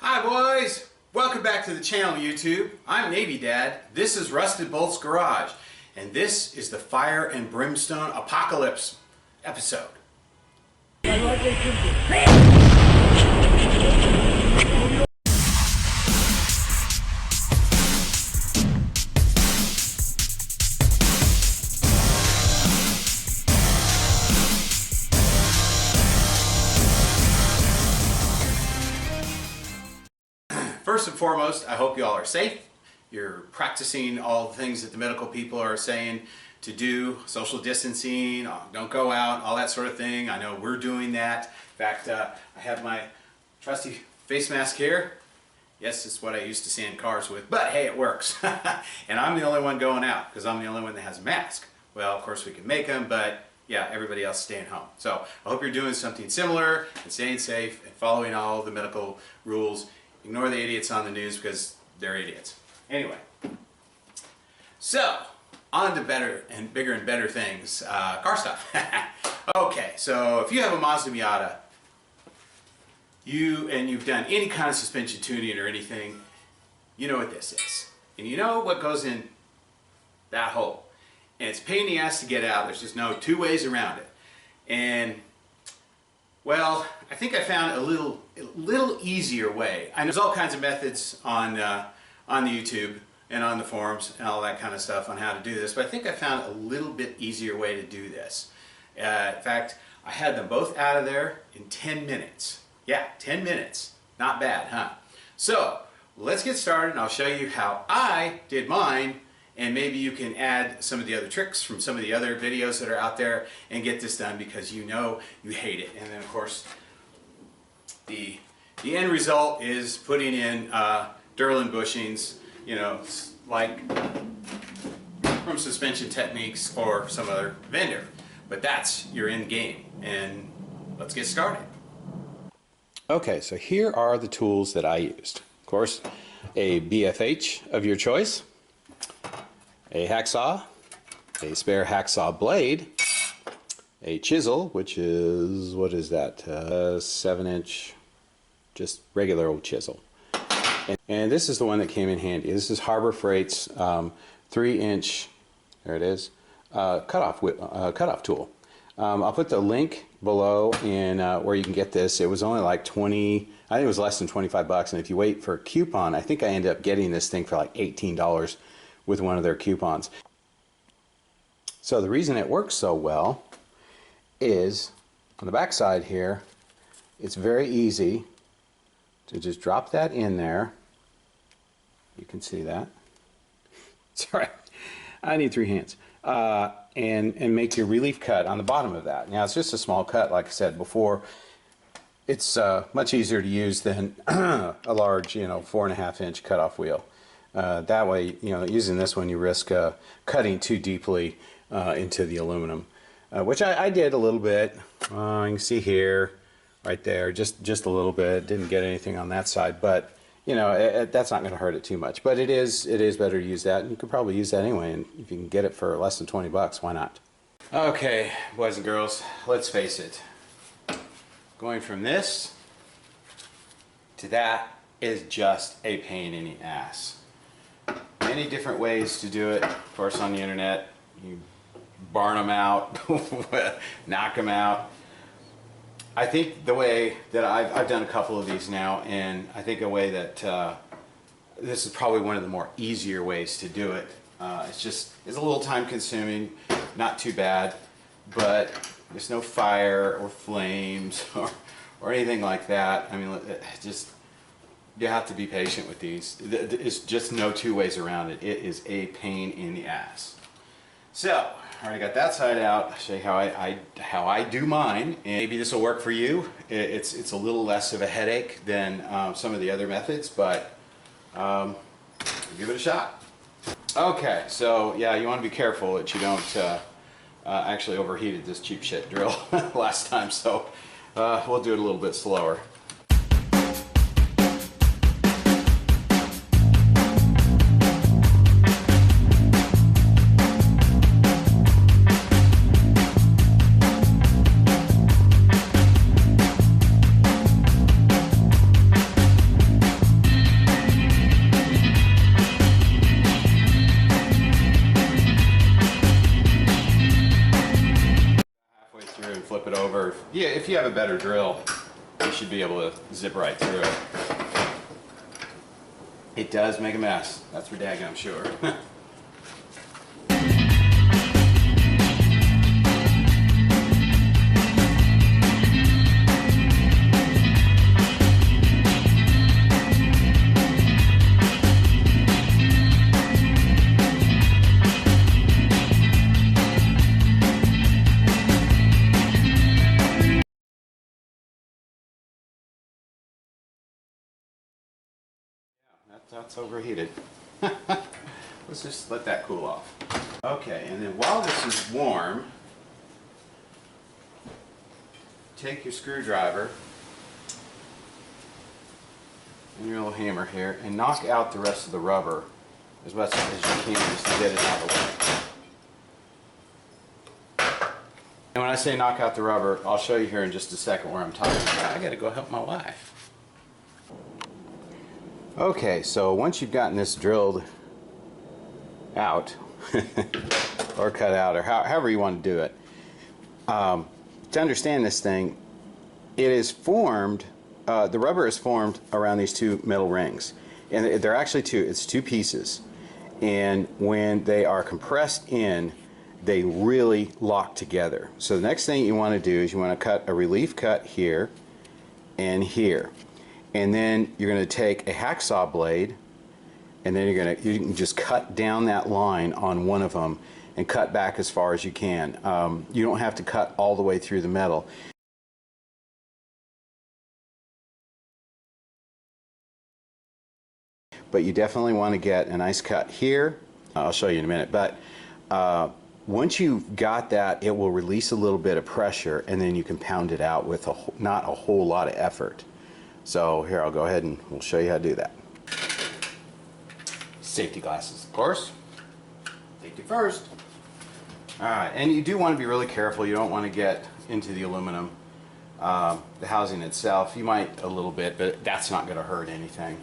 Hi boys! Welcome back to the channel, YouTube. I'm Navy Dad. This is Rusted Bolt's Garage. And this is the Fire and Brimstone Apocalypse episode. First and foremost, I hope you all are safe. You're practicing all the things that the medical people are saying to do, social distancing, don't go out, all that sort of thing. I know we're doing that. In fact, I have my trusty face mask here. Yes, it's what I used to see in cars with, but hey, it works. And I'm the only one going out because I'm the only one that has a mask. Well, of course we can make them, but yeah, everybody else staying home. So I hope you're doing something similar and staying safe and following all the medical rules. Ignore the idiots on the news because they're idiots. Anyway, so on to better and bigger and better things, car stuff. Okay, so if you have a Mazda Miata, you've done any kind of suspension tuning or anything, you know what this is. And you know what goes in that hole. And it's a pain in the ass to get out. There's just no two ways around it. And well, I think I found a little easier way. I know there's all kinds of methods on the YouTube and on the forums and all that kind of stuff on how to do this, but I think I found a little bit easier way to do this. In fact, I had them both out of there in 10 minutes. Yeah, 10 minutes. Not bad, huh? So, let's get started and I'll show you how I did mine, and maybe you can add some of the other tricks from some of the other videos that are out there and get this done because you know you hate it. And then of course, the end result is putting in Diff bushings, you know, like from Suspension Techniques or some other vendor. But that's your end game, and let's get started. Okay, so here are the tools that I used. Of course, a BFH of your choice, a hacksaw, a spare hacksaw blade, a chisel, which is, what is that, 7-inch, just regular old chisel. And this is the one that came in handy. This is Harbor Freight's 3-inch, there it is, cutoff tool. I'll put the link below in where you can get this. It was only like 20, I think it was less than 25 bucks, and if you wait for a coupon, I think I ended up getting this thing for like $18 with one of their coupons. So the reason it works so well is on the back side here, it's very easy to just drop that in there. You can see that. Sorry, I need 3 hands. And make your relief cut on the bottom of that. Now it's just a small cut, like I said before. It's much easier to use than a large, 4.5-inch cutoff wheel. That way, using this one, you risk cutting too deeply into the aluminum, which I did a little bit. You can see here, right there, just a little bit. Didn't get anything on that side, but that's not going to hurt it too much. But it is better to use that, and you could probably use that anyway. And if you can get it for less than 20 bucks, why not? Okay, boys and girls, let's face it. Going from this to that is just a pain in the ass. Many different ways to do it. Of course, on the internet, you barn them out, knock them out. I think the way that I've done a couple of these now, and I think a way that this is probably one of the more easier ways to do it. It's a little time consuming, not too bad, but there's no fire or flames or anything like that. I mean, you have to be patient with these. It's just no two ways around it. It is a pain in the ass. So, I already got that side out. I'll show you how I do mine, and maybe this will work for you. It's a little less of a headache than some of the other methods, but give it a shot. Okay, so yeah, you want to be careful that you don't actually overheated this cheap shit drill last time, so we'll do it a little bit slower. you have a better drill, you should be able to zip right through it. It does make a mess, that's for daggum sure. That's overheated. Let's just let that cool off. Okay, and then while this is warm, take your screwdriver and your little hammer here and knock out the rest of the rubber as much as you can just to get it out of the way. And when I say knock out the rubber, I'll show you here in just a second where I'm talking about. I gotta go help my wife. Okay, so once you've gotten this drilled out, or cut out, or however you want to do it, to understand this thing, it is formed, the rubber is formed around these two metal rings. And they're actually it's two pieces. And when they are compressed in, they really lock together. So the next thing you want to do is you want to cut a relief cut here and here. And then you're going to take a hacksaw blade, and then you can just cut down that line on one of them and cut back as far as you can. You don't have to cut all the way through the metal. But you definitely want to get a nice cut here. I'll show you in a minute. But once you've got that, it will release a little bit of pressure, and then you can pound it out with not a whole lot of effort. So here, I'll go ahead and we'll show you how to do that. Safety glasses, of course. Safety first. All right, and you do want to be really careful. You don't want to get into the aluminum, the housing itself. You might a little bit, but that's not going to hurt anything.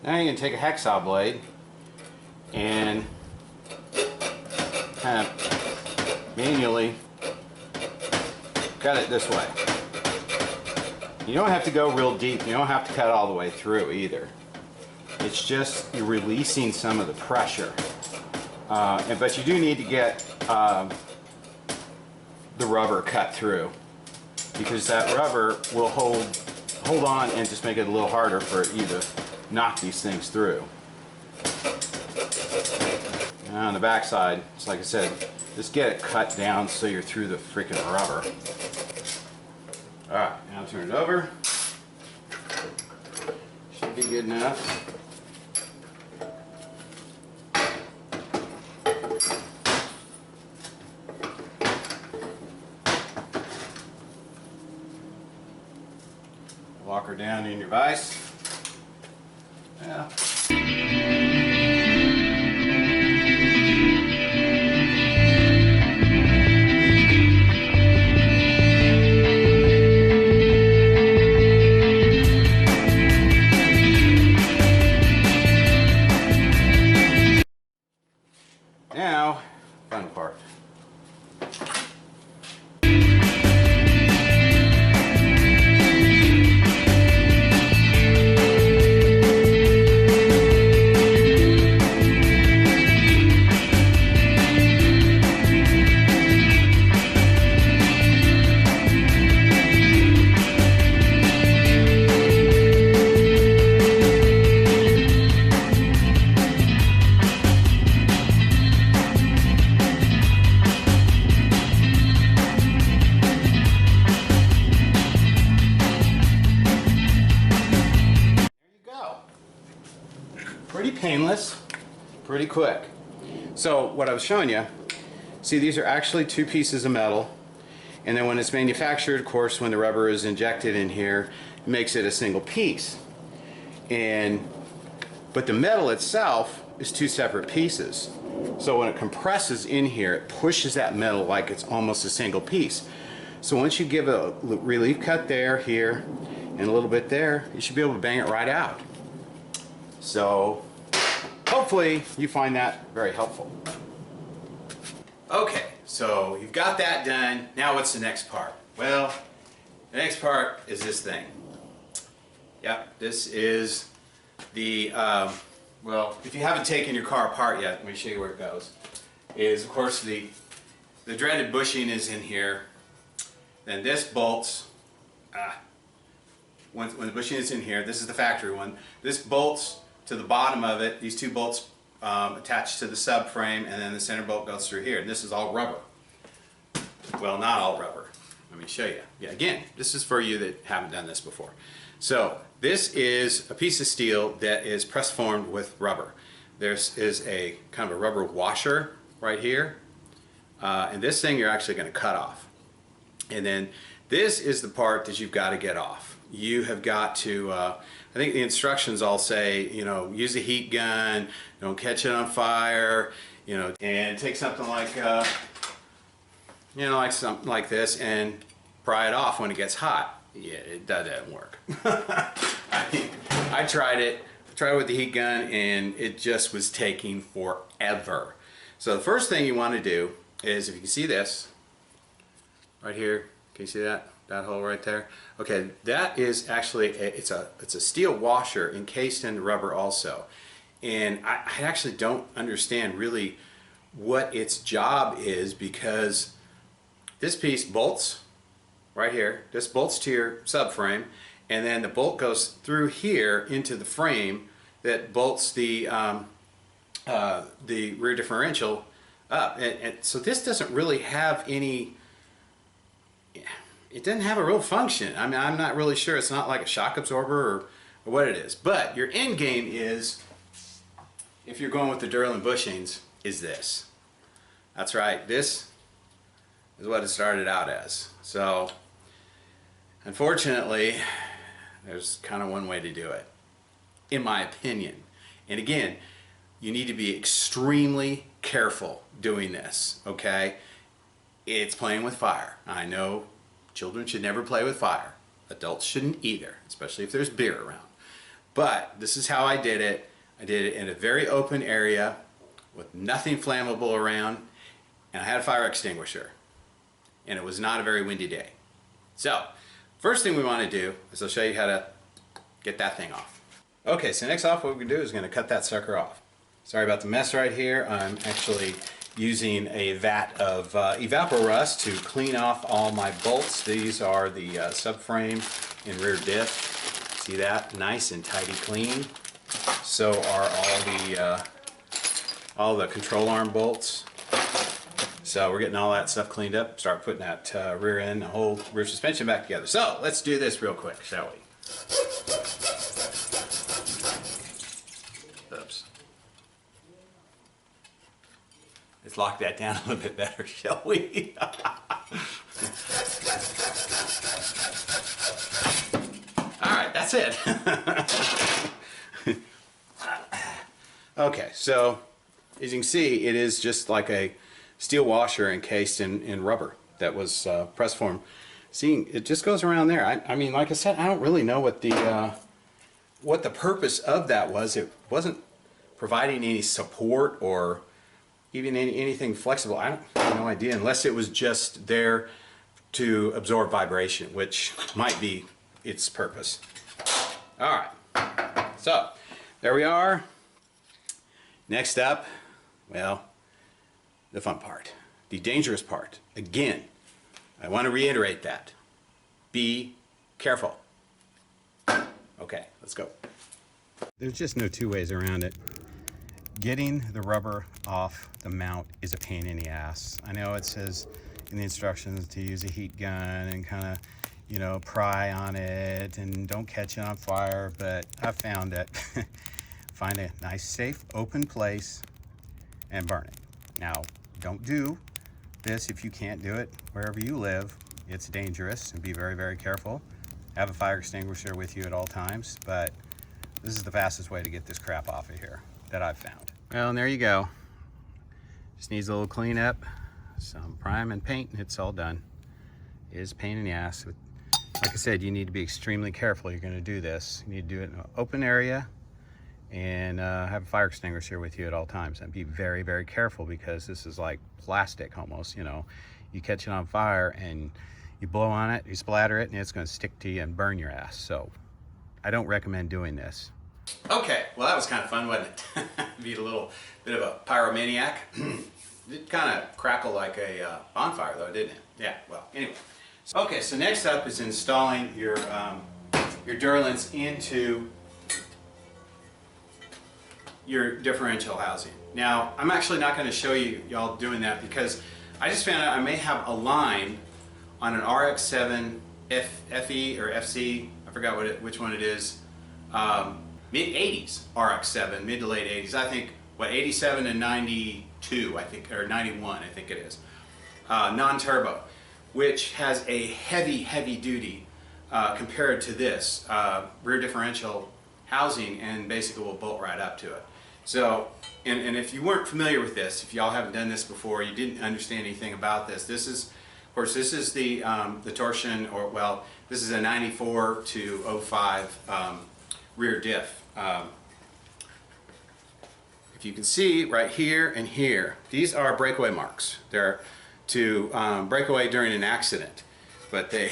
Now you can take a hacksaw blade and kind of manually cut it this way. You don't have to go real deep. You don't have to cut all the way through either. It's just you're releasing some of the pressure. But you do need to get the rubber cut through, because that rubber will hold on and just make it a little harder for you to knock these things through. And on the back side, just like I said, just get it cut down so you're through the freaking rubber. Alright, now turn it over. Should be good enough. Lock her down in your vise. Yeah. Now, fun part. painless, pretty quick. So what I was showing you, see, these are actually two pieces of metal, and then when it's manufactured, of course, when the rubber is injected in here, it makes it a single piece. But the metal itself is two separate pieces. So when it compresses in here, it pushes that metal like it's almost a single piece. So once you give a relief cut there, here, and a little bit there, you should be able to bang it right out. So hopefully you find that very helpful. Okay, so you've got that done. Now what's the next part? Well, the next part is this thing. Yep, this is the, well, if you haven't taken your car apart yet, let me show you where it goes. Is, of course, the dreaded bushing is in here. Then this bolts, when the bushing is in here, this is the factory one. This bolts to the bottom of it. These two bolts attached to the subframe, and then the center bolt goes through here. And this is all rubber. Well, not all rubber. Let me show you. Yeah, again, this is for you that haven't done this before. So this is a piece of steel that is press formed with rubber. There is a kind of a rubber washer right here, and this thing you're actually going to cut off. And then this is the part that you've got to get off. You have got to, I think the instructions all say, you know, use a heat gun, don't catch it on fire, you know, and take something like, you know, like something like this and pry it off when it gets hot. Yeah, it doesn't work. I tried it with the heat gun, and it just was taking forever. So the first thing you want to do is, if you can see this right here, can you see that hole right there? Okay, that is actually it's a steel washer encased in rubber also, and I actually don't understand really what its job is, because this piece bolts right here. This bolts to your subframe, and then the bolt goes through here into the frame that bolts the rear differential up. And so this doesn't really have any, it doesn't have a real function. I mean, I'm not really sure. It's not like a shock absorber or what it is. But your end game is, if you're going with the Durlin bushings, is this. That's right. This is what it started out as. So unfortunately, there's kind of one way to do it, in my opinion. And again, you need to be extremely careful doing this, okay? It's playing with fire. I know children should never play with fire. Adults shouldn't either, especially if there's beer around. But this is how I did it. I did it in a very open area with nothing flammable around, and I had a fire extinguisher. And it was not a very windy day. So, first thing we want to do is I'll show you how to get that thing off. Okay, so next off what we're going to do is going to cut that sucker off. Sorry about the mess right here. I'm actually using a vat of Evaporust to clean off all my bolts. These are the subframe and rear diff. See that? Nice and tidy clean. So are all the control arm bolts. So we're getting all that stuff cleaned up, start putting that rear end, the whole rear suspension back together. So let's do this real quick, shall we? Oops. Let's lock that down a little bit better, shall we? All right, that's it. Okay, so as you can see, it is just like a steel washer encased in rubber that was press formed. Seeing it just goes around there. I mean, like I said, I don't really know what the purpose of that was. It wasn't providing any support or even anything flexible. I have no idea, unless it was just there to absorb vibration, which might be its purpose. All right, so there we are. Next up, well, the fun part, the dangerous part. Again, I want to reiterate that. Be careful. Okay, let's go. There's just no two ways around it. Getting the rubber off the mount is a pain in the ass. I know it says in the instructions to use a heat gun and kind of, you know, pry on it and don't catch it on fire, but I found that find a nice, safe, open place and burn it. Now, don't do this if you can't do it wherever you live. It's dangerous, and be very, very careful. Have a fire extinguisher with you at all times, but this is the fastest way to get this crap off of here that I've found. Well, and there you go. Just needs a little cleanup, some prime and paint, and it's all done. It is a pain in the ass. Like I said, you need to be extremely careful. You're going to do this. You need to do it in an open area, and have a fire extinguisher with you at all times. And be very, very careful, because this is like plastic almost, you know. You catch it on fire and you blow on it, you splatter it, and it's going to stick to you and burn your ass. So I don't recommend doing this. Okay, well, that was kind of fun, wasn't it? Be a little bit of a pyromaniac. It kind of crackled like a bonfire though, didn't it? Yeah, well, anyway. Okay, so next up is installing your Duralants into your differential housing. Now, I'm actually not going to show y'all doing that, because I just found out I may have a line on an RX-7 FE or FC, I forgot which one it is, mid-80s RX-7, mid to late 80s. I think, what, 87 and 92, I think, or 91, I think it is. Non-turbo, which has a heavy, heavy duty compared to this rear differential housing, and basically will bolt right up to it. So, and if you weren't familiar with this, if y'all haven't done this before, you didn't understand anything about this, this is, of course, this is the torsion, or, well, this is a 94 to 05 rear diff. If you can see right here and here, these are breakaway marks. They're to break away during an accident, but they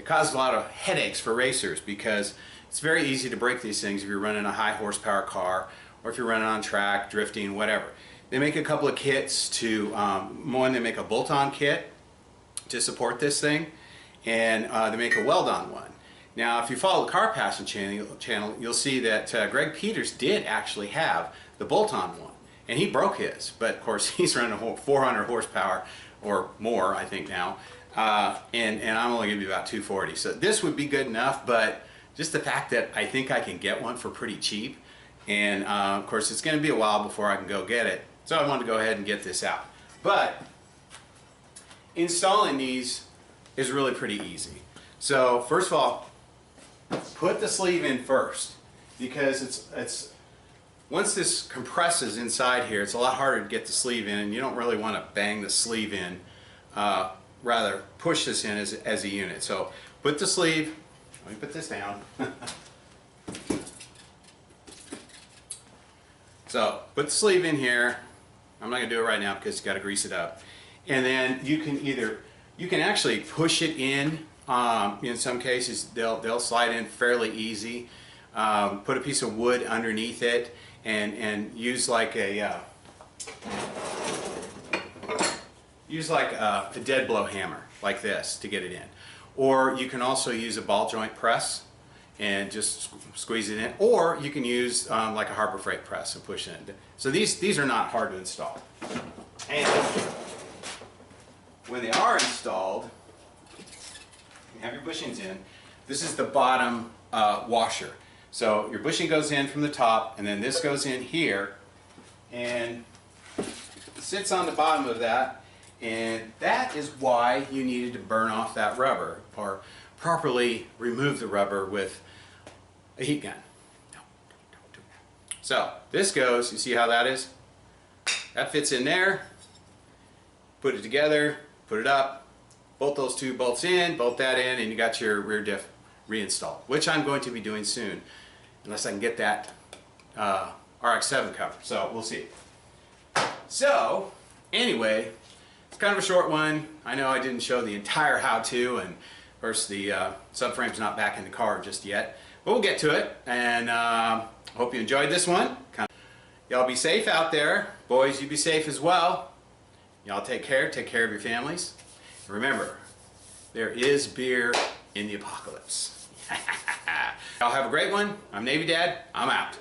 cause a lot of headaches for racers, because it's very easy to break these things if you're running a high horsepower car, or if you're running on track, drifting, whatever. They make a couple of kits to, one, they make a bolt-on kit to support this thing, and they make a weld-on one. Now, if you follow the Car Passion channel, you'll see that Greg Peters did actually have the bolt-on one, and he broke his, but of course he's running 400 horsepower or more, I think now, and I'm only going to be about 240. So this would be good enough, but just the fact that I think I can get one for pretty cheap, and of course it's going to be a while before I can go get it, so I wanted to go ahead and get this out. But installing these is really pretty easy. So first of all, put the sleeve in first, because it's once this compresses inside here, it's a lot harder to get the sleeve in, and you don't really want to bang the sleeve in, rather push this in as a unit. So put the sleeve, let me put this down. So put the sleeve in here. I'm not going to do it right now because you got to grease it up. And then you can actually push it in. In some cases they'll slide in fairly easy. Put a piece of wood underneath it, and use like a dead blow hammer like this to get it in. Or you can also use a ball joint press and just squeeze it in, or you can use like a Harbor Freight press and push it in. So these are not hard to install. And when they are installed, you have your bushings in. This is the bottom washer. So your bushing goes in from the top, and then this goes in here, and it sits on the bottom of that, and that is why you needed to burn off that rubber, or properly remove the rubber with a heat gun. No, don't do that. So this goes, you see how that is? That fits in there. Put it together, put it up, bolt those two bolts in, bolt that in, and you got your rear diff reinstalled, which I'm going to be doing soon, unless I can get that RX-7 cover. So we'll see. So anyway, it's kind of a short one. I know I didn't show the entire how-to, and of course the subframe's not back in the car just yet, but we'll get to it. And hope you enjoyed this one. Y'all be safe out there. Boys, you be safe as well. Y'all take care of your families. Remember, there is beer in the apocalypse. Y'all have a great one. I'm Navy Dad. I'm out.